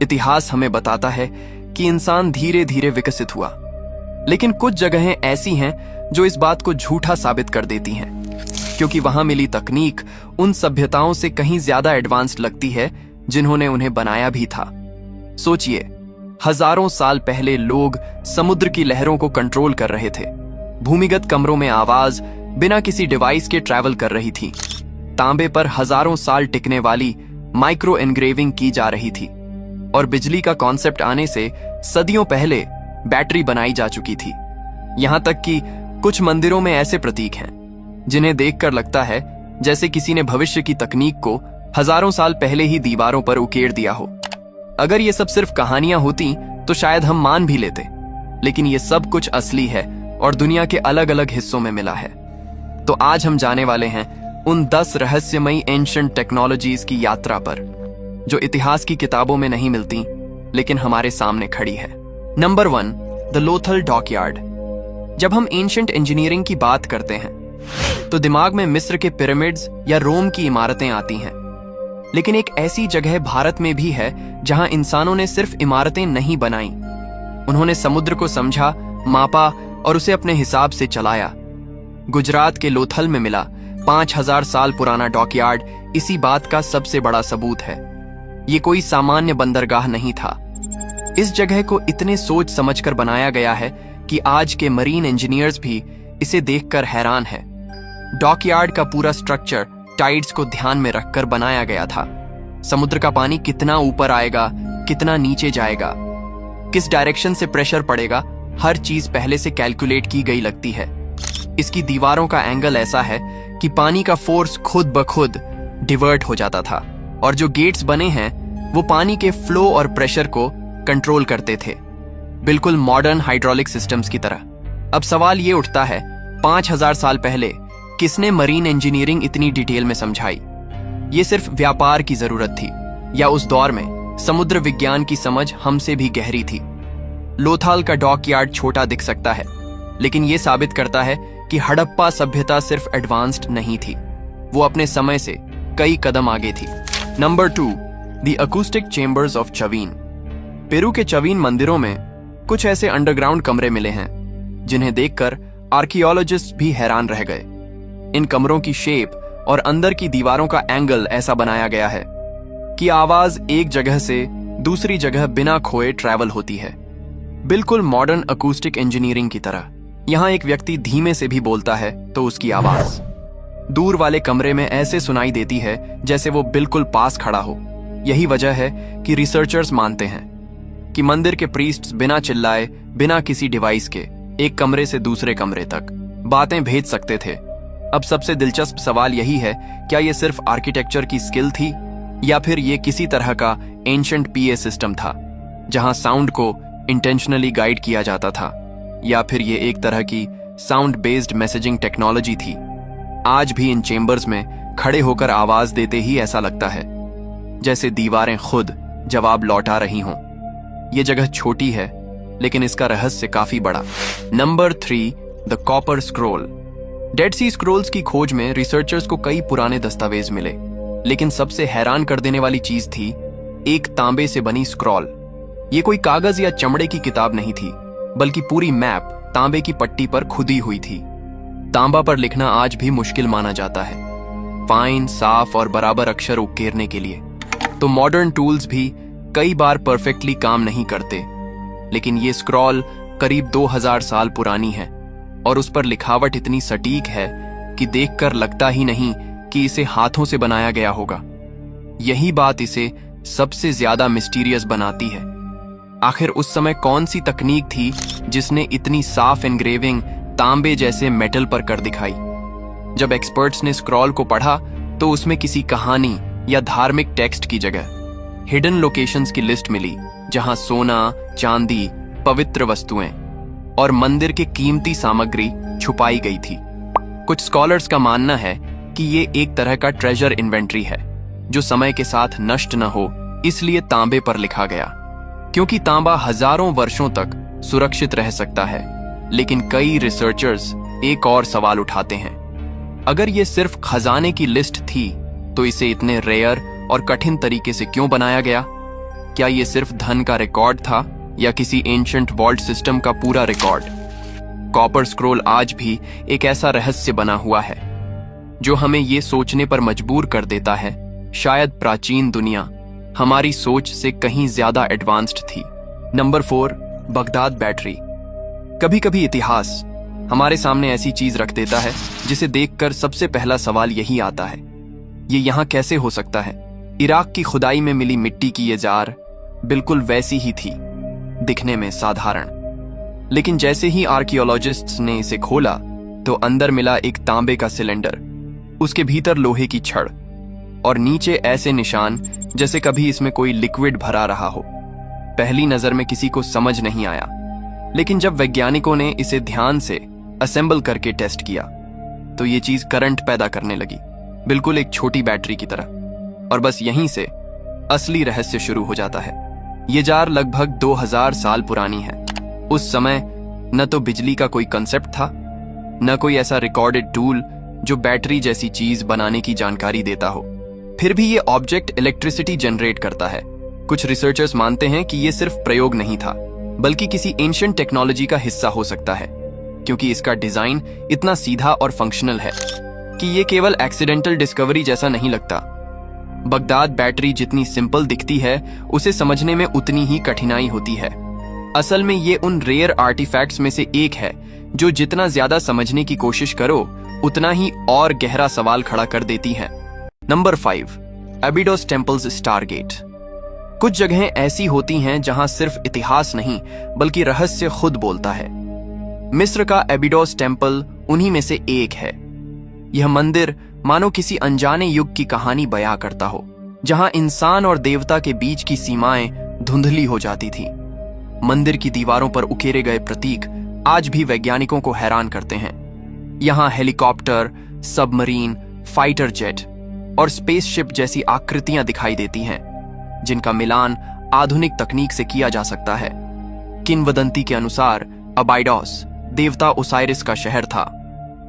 इतिहास हमें बताता है कि इंसान धीरे धीरे विकसित हुआ, लेकिन कुछ जगहें ऐसी हैं जो इस बात को झूठा साबित कर देती हैं, क्योंकि वहां मिली तकनीक उन सभ्यताओं से कहीं ज्यादा एडवांस्ड लगती है जिन्होंने उन्हें बनाया भी था। सोचिए, हजारों साल पहले लोग समुद्र की लहरों को कंट्रोल कर रहे थे। भूमिगत कमरों में आवाज बिना किसी डिवाइस के ट्रैवल कर रही थी। तांबे पर हजारों साल टिकने वाली माइक्रो एनग्रेविंग की जा रही थी, और बिजली का कॉन्सेप्ट आने से सदियों पहले बैटरी बनाई जा चुकी थी। यहां तक कि कुछ मंदिरों में ऐसे प्रतीक हैं जिन्हें देखकर लगता है जैसे किसी ने भविष्य की तकनीक को हजारों साल पहले ही दीवारों पर उकेर दिया हो। अगर ये सब सिर्फ कहानियां होती तो शायद हम मान भी लेते, लेकिन ये सब कुछ असली है और दुनिया के अलग अलग हिस्सों में मिला है। तो आज हम जाने वाले हैं उन 10 रहस्यमयी एंशिएंट टेक्नोलॉजीज की यात्रा पर, जो इतिहास की किताबों में नहीं मिलती लेकिन हमारे सामने खड़ी है। Number 1, the Lothal dockyard. जब हम एंशिएंट इंजीनियरिंग की बात करते हैं तो दिमाग में मिस्र के पिरामिड्स या रोम की इमारतें आती हैं, लेकिन एक ऐसी जगह भारत में भी है जहां इंसानों ने सिर्फ इमारतें नहीं बनाई, उन्होंने समुद्र को समझा, मापा और उसे अपने हिसाब से चलाया। गुजरात के लोथल में मिला 5000 साल पुराना डॉकयार्ड इसी बात का सबसे बड़ा सबूत है। ये कोई सामान्य बंदरगाह नहीं था। इस जगह को इतने सोच समझकर बनाया गया है कि आज के मरीन इंजीनियर्स भी इसे देखकर हैरान है। डॉकयार्ड का पूरा स्ट्रक्चर टाइड्स को ध्यान में रखकर बनाया गया था। समुद्र का पानी कितना ऊपर आएगा, कितना नीचे जाएगा, किस डायरेक्शन से प्रेशर पड़ेगा, हर चीज पहले से कैलकुलेट की गई लगती है। इसकी दीवारों का एंगल ऐसा है कि पानी का फोर्स खुद ब खुद डिवर्ट हो जाता था, और जो गेट्स बने हैं वो पानी के फ्लो और प्रेशर को कंट्रोल करते थे, बिल्कुल मॉडर्न हाइड्रोलिक सिस्टम्स की तरह। अब सवाल ये उठता है, 5000 साल पहले किसने मरीन इंजीनियरिंग इतनी डिटेल में समझाई? ये सिर्फ व्यापार की जरूरत थी, या उस दौर में समुद्र विज्ञान की समझ हमसे भी गहरी थी? लोथाल का डॉकयार्ड छोटा दिख सकता है, लेकिन यह साबित करता है कि हड़प्पा सभ्यता सिर्फ एडवांस्ड नहीं थी, वो अपने समय से कई कदम आगे थी। Number 2, the acoustic chambers of Chavin. Peru के चवीन मंदिरों में कुछ ऐसे अंडरग्राउंड कमरे मिले हैं जिन्हें देखकर आर्कियोलॉजिस्ट भी हैरान रह गए। इन कमरों की शेप और अंदर की दीवारों का एंगल ऐसा बनाया गया है कि आवाज एक जगह से दूसरी जगह बिना खोए ट्रैवल होती है, बिल्कुल मॉडर्न अकूस्टिक इंजीनियरिंग की तरह। यहां एक व्यक्ति धीमे से भी बोलता है तो उसकी आवाज दूर वाले कमरे में ऐसे सुनाई देती है जैसे वो बिल्कुल पास खड़ा हो। यही वजह है कि रिसर्चर्स मानते हैं कि मंदिर के प्रीस्ट्स बिना चिल्लाए, बिना किसी डिवाइस के एक कमरे से दूसरे कमरे तक बातें भेज सकते थे। अब सबसे दिलचस्प सवाल यही है, क्या ये सिर्फ आर्किटेक्चर की स्किल थी, या फिर ये किसी तरह का एंशिएंट पीए सिस्टम था जहां साउंड को इंटेंशनली गाइड किया जाता था, या फिर ये एक तरह की साउंड बेस्ड मैसेजिंग टेक्नोलॉजी थी? आज भी इन चेंबर्स में खड़े होकर आवाज देते ही ऐसा लगता है जैसे दीवारें खुद जवाब लौटा रही हों। ये जगह छोटी है, लेकिन इसका रहस्य काफी बड़ा। Number 3, the Copper Scroll. Dead Sea scrolls की खोज में रिसर्चर्स को कई पुराने दस्तावेज मिले, लेकिन सबसे हैरान कर देने वाली चीज थी एक तांबे से बनी स्क्रॉल। ये कोई कागज या चमड़े की किताब नहीं थी, बल्कि पूरी मैप तांबे की पट्टी पर खुदी हुई थी। तांबा पर लिखना आज भी मुश्किल माना जाता है, फाइन, साफ और बराबर अक्षर उकेरने के लिए। तो मॉडर्न टूल्स भी कई बार परफेक्टली काम नहीं करते, लेकिन ये स्क्रॉल करीब 2000 साल पुरानी है और उस पर लिखावट इतनी सटीक है कि देखकर लगता ही नहीं कि इसे हाथों से बनाया गया होगा। यही बात इसे सबसे ज्यादा मिस्टीरियस बनाती है। आखिर उस समय कौन सी तकनीक थी जिसने इतनी साफ एनग्रेविंग तांबे जैसे मेटल पर कर दिखाई? जब एक्सपर्ट्स ने स्क्रॉल को पढ़ा तो उसमें किसी कहानी या धार्मिक टेक्स्ट की जगह हिडन लोकेशंस की लिस्ट मिली, जहां सोना, चांदी, पवित्र वस्तुएं और मंदिर की कीमती सामग्री छुपाई गई थी। कुछ स्कॉलर्स का मानना है कि ये एक तरह का ट्रेजर इन्वेंट्री है जो समय के साथ नष्ट न हो, इसलिए तांबे पर लिखा गया, क्योंकि तांबा हजारों वर्षों तक सुरक्षित रह सकता है। लेकिन कई रिसर्चर्स एक और सवाल उठाते हैं, अगर ये सिर्फ खजाने की लिस्ट थी तो इसे इतने रेयर और कठिन तरीके से क्यों बनाया गया? क्या ये सिर्फ धन का रिकॉर्ड था या किसी एंशंट वॉल्ट सिस्टम का पूरा रिकॉर्ड? कॉपर स्क्रोल आज भी एक ऐसा रहस्य बना हुआ है जो हमें ये सोचने पर मजबूर कर देता है, शायद प्राचीन दुनिया हमारी सोच से कहीं ज्यादा एडवांस्ड थी। Number 4, Baghdad battery. कभी कभी इतिहास हमारे सामने ऐसी चीज रख देता है जिसे देखकर सबसे पहला सवाल यही आता है, ये यहां कैसे हो सकता है? इराक की खुदाई में मिली मिट्टी की ये जार बिल्कुल वैसी ही थी, दिखने में साधारण, लेकिन जैसे ही आर्कियोलॉजिस्ट्स ने इसे खोला तो अंदर मिला एक तांबे का सिलेंडर, उसके भीतर लोहे की छड़ और नीचे ऐसे निशान जैसे कभी इसमें कोई लिक्विड भरा रहा हो। पहली नजर में किसी को समझ नहीं आया, लेकिन जब वैज्ञानिकों ने इसे ध्यान से असेंबल करके टेस्ट किया तो ये चीज करंट पैदा करने लगी, बिल्कुल एक छोटी बैटरी की तरह। और बस यहीं से असली रहस्य शुरू हो जाता है। ये जार लगभग 2000 साल पुरानी है। उस समय न तो बिजली का कोई कंसेप्ट था, न कोई ऐसा रिकॉर्डेड टूल जो बैटरी जैसी चीज बनाने की जानकारी देता हो। फिर भी ये ऑब्जेक्ट इलेक्ट्रिसिटी जनरेट करता है। कुछ रिसर्चर्स मानते हैं कि ये सिर्फ प्रयोग नहीं था, बल्कि किसी एंशिएंट टेक्नोलॉजी का हिस्सा हो सकता है, क्योंकि इसका डिजाइन इतना सीधा और फंक्शनल है कि ये केवल एक्सीडेंटल डिस्कवरी जैसा नहीं लगता। बगदाद बैटरी जितनी सिंपल दिखती है, उसे समझने में उतनी ही कठिनाई होती है। असल में ये उन रेयर आर्टिफैक्ट्स में से एक है जो जितना ज्यादा समझने की कोशिश करो उतना ही और गहरा सवाल खड़ा कर देती है। Number 5, Abydos temples stargate. कुछ जगहें ऐसी होती हैं जहां सिर्फ इतिहास नहीं बल्कि रहस्य खुद बोलता है। मिस्र का एबिडोस टेम्पल उन्हीं में से एक है। यह मंदिर मानो किसी अनजाने युग की कहानी बयां करता हो, जहां इंसान और देवता के बीच की सीमाएं धुंधली हो जाती थी। मंदिर की दीवारों पर उकेरे गए प्रतीक आज भी वैज्ञानिकों को हैरान करते हैं। यहां हेलीकॉप्टर, सबमरीन, फाइटर जेट और स्पेसशिप जैसी आकृतियां दिखाई देती हैं, जिनका मिलान आधुनिक तकनीक से किया जा सकता है। किंवदंती के अनुसार अबाइडोस देवता ओसाइरिस का शहर था।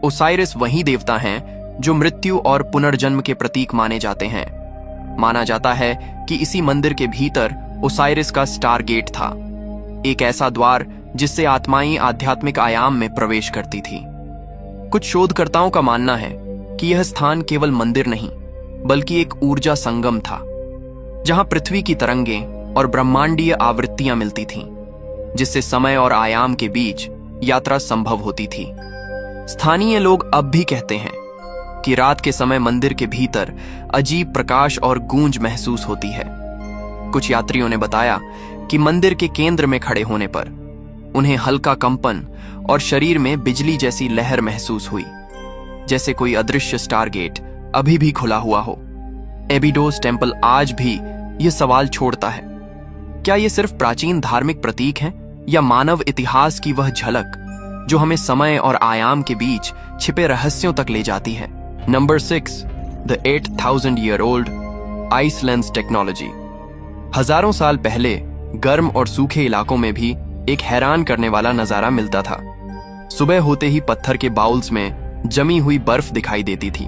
ओसाइरिस वही देवता हैं जो मृत्यु और पुनर्जन्म के प्रतीक माने जाते हैं। माना जाता है कि इसी मंदिर के भीतर ओसाइरिस का स्टार गेट था, एक ऐसा द्वार जिससे आत्माएं आध्यात्मिक आयाम में प्रवेश करती थी। कुछ शोधकर्ताओं का मानना है कि यह स्थान केवल मंदिर नहीं बल्कि एक ऊर्जा संगम था, जहां पृथ्वी की तरंगें और ब्रह्मांडीय आवृत्तियां मिलती थीं, जिससे समय और आयाम के बीच यात्रा संभव होती थी। स्थानीय लोग अब भी कहते हैं कि रात के समय मंदिर के भीतर अजीब प्रकाश और गूंज महसूस होती है। कुछ यात्रियों ने बताया कि मंदिर के केंद्र में खड़े होने पर उन्हें हल्का कंपन और शरीर में बिजली जैसी लहर महसूस हुई, जैसे कोई अदृश्य स्टारगेट अभी भी खुला हुआ हो। एबिडोस टेम्पल आज भी यह सवाल छोड़ता है, क्या ये सिर्फ प्राचीन धार्मिक प्रतीक हैं या मानव इतिहास की वह झलक जो हमें समय और आयाम के बीच छिपे रहस्यों तक ले जाती है। Number 6, the 8000 year old ice lens technology. हजारों साल पहले गर्म और सूखे इलाकों में भी एक हैरान करने वाला नजारा मिलता था। सुबह होते ही पत्थर के बाउल्स में जमी हुई बर्फ दिखाई देती थी,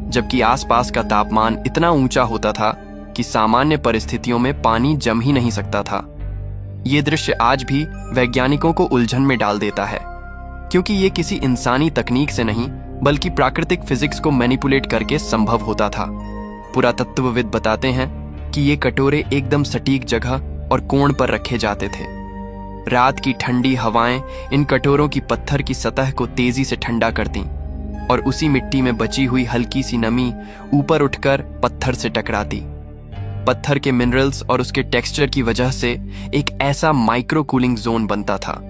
जबकि आसपास का तापमान इतना ऊंचा होता था कि सामान्य परिस्थितियों में पानी जम ही नहीं सकता था। ये दृश्य आज भी वैज्ञानिकों को उलझन में डाल देता है, क्योंकि ये किसी इंसानी तकनीक से नहीं बल्कि प्राकृतिक फिजिक्स को मैनिपुलेट करके संभव होता था। पुरातत्वविद बताते हैं कि ये कटोरे एकदम सटीक जगह और कोण पर रखे जाते थे। रात की ठंडी हवाएं इन कटोरों की पत्थर की सतह को तेजी से ठंडा करती और उसी मिट्टी में बची हुई हल्की सी नमी ऊपर उठकर पत्थर से टकराती। पत्थर के मिनरल्स और उसके टेक्सचर की वजह से एक ऐसा माइक्रो कूलिंग जोन बनता था,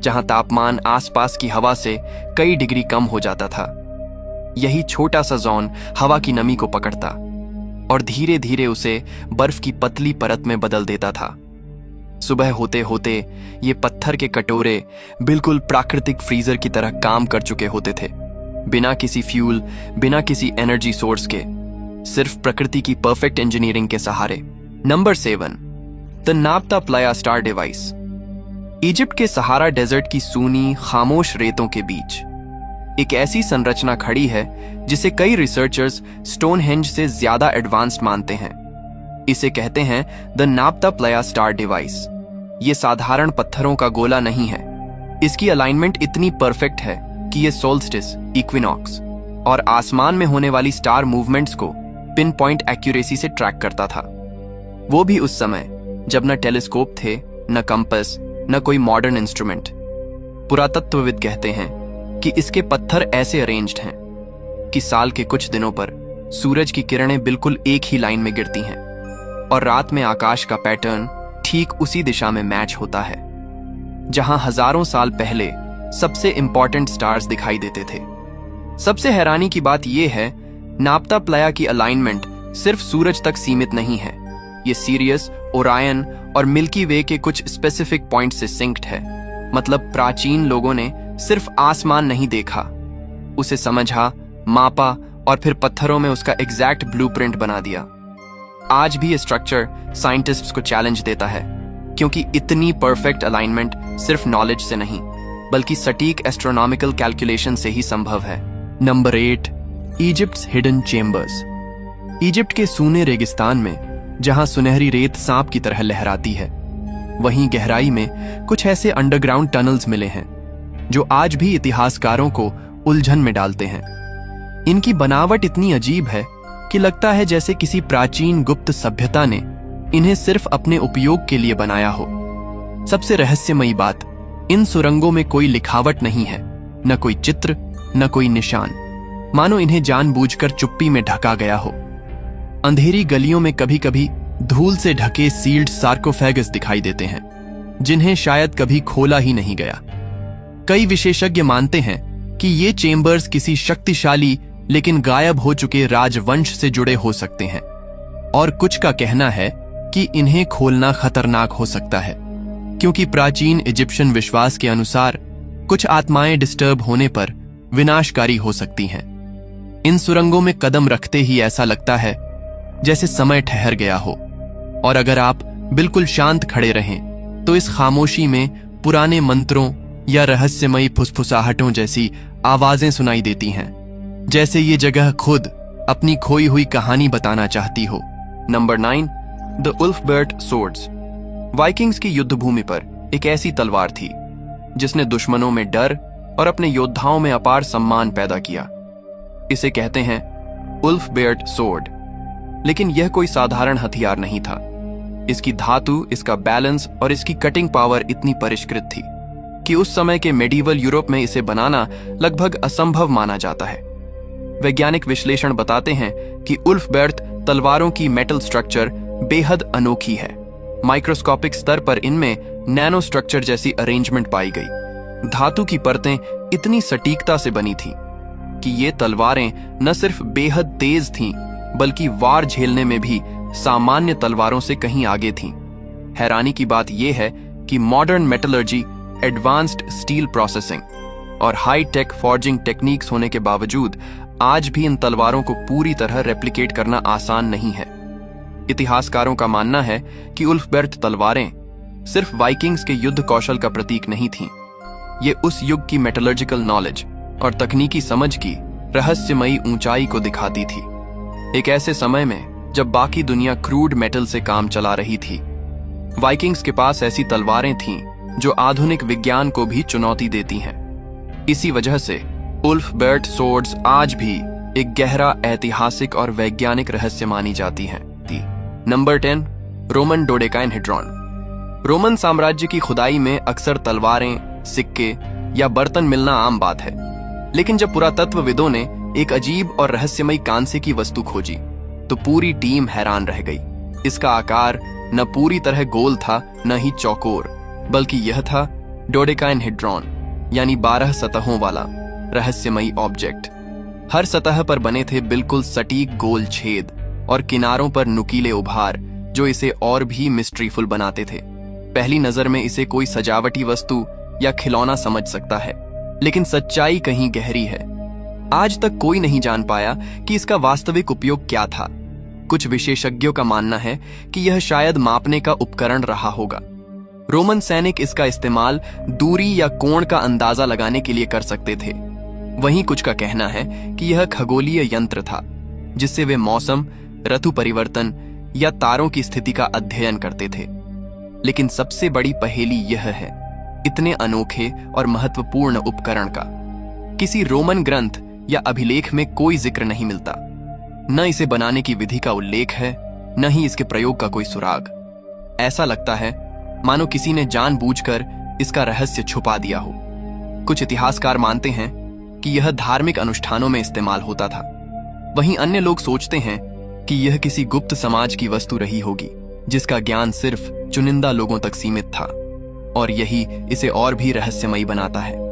जहां तापमान आसपास की हवा से कई डिग्री कम हो जाता था। यही छोटा सा जोन हवा की नमी को पकड़ता और धीरे धीरे उसे बर्फ की पतली परत में बदल देता था। सुबह होते होते ये पत्थर के कटोरे बिल्कुल प्राकृतिक फ्रीजर की तरह काम कर चुके होते थे, बिना किसी फ्यूल, बिना किसी एनर्जी सोर्स के, सिर्फ प्रकृति की परफेक्ट इंजीनियरिंग के सहारे। Number 7, the Nabta Playa star device. Egypt के सहारा डेजर्ट की सूनी खामोश रेतों के बीच एक ऐसी संरचना खड़ी है जिसे कई रिसर्चर्स स्टोनहेंज से ज्यादा एडवांस्ड मानते हैं। इसे कहते हैं द नाप्ता प्लेया स्टार डिवाइस। ये साधारण पत्थरों का गोला नहीं है। इसकी अलाइनमेंट इतनी परफेक्ट है कि ये सोल्स्टिस, इक्विनॉक्स और आसमान में होने वाली स्टार मूवमेंट्स को पिन पॉइंट एक्यूरेसी से ट्रैक करता था। वो भी उस समय जब न टेलीस्कोप थे, न कंपास, न कोई मॉडर्न इंस्ट्रूमेंट। पुरातत्वविद कहते हैं कि इसके पत्थर ऐसे अरेंज्ड हैं कि साल के कुछ दिनों पर सूरज की किरणें बिल्कुल एक ही लाइन में गिरती हैं और रात में आकाश का पैटर्न ठीक उसी दिशा में मैच होता है जहां हजारों साल पहले सबसे इंपॉर्टेंट स्टार्स दिखाई देते थे। सबसे हैरानी की बात यह है, नाप्ता प्लेया की अलाइनमेंट सिर्फ सूरज तक सीमित नहीं है। ये सीरियस, ओरायन और मिल्की वे के कुछ स्पेसिफिक पॉइंट से सिंक्ड है। मतलब प्राचीन लोगों ने सिर्फ आसमान नहीं देखा, उसे समझा, मापा और फिर पत्थरों में उसका एग्जैक्ट ब्लूप्रिंट बना दिया। आज भी ये स्ट्रक्चर साइंटिस्ट्स को चैलेंज देता है, क्योंकि इतनी परफेक्ट अलाइनमेंट सिर्फ नॉलेज से नहीं बल्कि सटीक एस्ट्रोनॉमिकल कैलकुलेशन से ही संभव है। Number 8, Egypt's hidden chambers. Egypt के सूने रेगिस्तान में जहां सुनहरी रेत सांप की तरह लहराती है, वहीं गहराई में कुछ ऐसे अंडरग्राउंड टनल्स मिले हैं जो आज भी इतिहासकारों को उलझन में डालते हैं। इनकी बनावट इतनी अजीब है कि लगता है जैसे किसी प्राचीन गुप्त सभ्यता ने इन्हें सिर्फ अपने उपयोग के लिए बनाया हो। सबसे रहस्यमयी बात, इन सुरंगों में कोई लिखावट नहीं है, न कोई चित्र, न कोई निशान, मानो इन्हें जानबूझकर चुप्पी में ढका गया हो। अंधेरी गलियों में कभी कभी धूल से ढके सील्ड सार्कोफेगस दिखाई देते हैं, जिन्हें शायद कभी खोला ही नहीं गया। कई विशेषज्ञ मानते हैं कि ये चेम्बर्स किसी शक्तिशाली लेकिन गायब हो चुके राजवंश से जुड़े हो सकते हैं, और कुछ का कहना है कि इन्हें खोलना खतरनाक हो सकता है, क्योंकि प्राचीन इजिप्शियन विश्वास के अनुसार कुछ आत्माएं डिस्टर्ब होने पर विनाशकारी हो सकती हैं। इन सुरंगों में कदम रखते ही ऐसा लगता है जैसे समय ठहर गया हो, और अगर आप बिल्कुल शांत खड़े रहें तो इस खामोशी में पुराने मंत्रों या रहस्यमयी फुसफुसाहटों जैसी आवाजें सुनाई देती हैं, जैसे ये जगह खुद अपनी खोई हुई कहानी बताना चाहती हो। Number 9, the Ulfberht swords. Vikings की युद्ध भूमि पर एक ऐसी तलवार थी जिसने दुश्मनों में डर और अपने योद्धाओं में अपार सम्मान पैदा किया। इसे कहते हैं उल्फबर्ट सोर्ड। लेकिन यह कोई साधारण हथियार नहीं था। इसकी धातु, इसका बैलेंस और इसकी कटिंग पावर इतनी परिष्कृत थी कि उस समय के मेडिवल यूरोप में इसे बनाना लगभग असंभव माना जाता है। वैज्ञानिक विश्लेषण बताते हैं कि उल्फबर्ट तलवारों की मेटल स्ट्रक्चर बेहद अनोखी है। माइक्रोस्कोपिक स्तर पर इनमें नैनो स्ट्रक्चर जैसी अरेंजमेंट पाई गई। धातु की परतें इतनी सटीकता से बनी थीं कि ये तलवारें न सिर्फ बेहद तेज थीं बल्कि वार झेलने में भी सामान्य तलवारों से कहीं आगे थीं। हैरानी की बात यह है कि modern metallurgy, advanced steel processing और हाई टेक फॉर्जिंग टेक्निक्स होने के बावजूद आज भी इन तलवारों को पूरी तरह रेप्लिकेट करना आसान नहीं है। इतिहासकारों का मानना है कि उल्फबर्ट तलवारें सिर्फ वाइकिंग्स के युद्ध कौशल का प्रतीक नहीं थीं। ये उस युग की मेटलर्जिकल नॉलेज और तकनीकी समझ की रहस्यमयी ऊंचाई को दिखाती थी। एक ऐसे समय में जब बाकी दुनिया क्रूड मेटल से काम चला रही थी, वाइकिंग्स के पास ऐसी तलवारें थीं जो आधुनिक विज्ञान को भी चुनौती देती हैं। इसी वजह से उल्फबर्ट सोर्ड्स आज भी एक गहरा ऐतिहासिक और वैज्ञानिक रहस्य मानी जाती हैं। Number 10, Roman dodecahedron. रोमन साम्राज्य की खुदाई में अक्सर तलवारें, सिक्के या बर्तन मिलना आम बात है, लेकिन जब पुरातत्वविदों ने एक अजीब और रहस्यमयी कांसे की वस्तु खोजी तो पूरी टीम हैरान रह गई। इसका आकार न पूरी तरह गोल था न ही चौकोर, बल्कि यह था डोडेकाहेड्रॉन, यानी 12 सतहों वाला रहस्यमयी ऑब्जेक्ट। हर सतह पर बने थे बिल्कुल सटीक गोल छेद और किनारों पर नुकीले उभार जो इसे और भी मिस्ट्रीफुल बनाते थे। पहली नजर में इसे कोई सजावटी वस्तु या खिलौना समझ सकता है, लेकिन सच्चाई कहीं गहरी है। आज तक कोई नहीं जान पाया कि इसका वास्तविक उपयोग क्या था। कुछ विशेषज्ञों का मानना है कि यह शायद मापने का उपकरण रहा होगा। रोमन सैनिक इसका इस्तेमाल दूरी या कोण का अंदाजा लगाने के लिए कर सकते थे। वहीं कुछ का कहना है कि यह खगोलीय यंत्र था जिससे वे मौसम, ऋतु परिवर्तन या तारों की स्थिति का अध्ययन करते थे। लेकिन सबसे बड़ी पहेली यह है, इतने अनोखे और महत्वपूर्ण उपकरण का किसी रोमन ग्रंथ या अभिलेख में कोई जिक्र नहीं मिलता। न इसे बनाने की विधि का उल्लेख है, न ही इसके प्रयोग का कोई सुराग। ऐसा लगता है मानो किसी ने जानबूझकर इसका रहस्य छुपा दिया हो। कुछ इतिहासकार मानते हैं कि यह धार्मिक अनुष्ठानों में इस्तेमाल होता था। वहीं अन्य लोग सोचते हैं कि यह किसी गुप्त समाज की वस्तु रही होगी, जिसका ज्ञान सिर्फ चुनिंदा लोगों तक सीमित था, और यही इसे और भी रहस्यमयी बनाता है।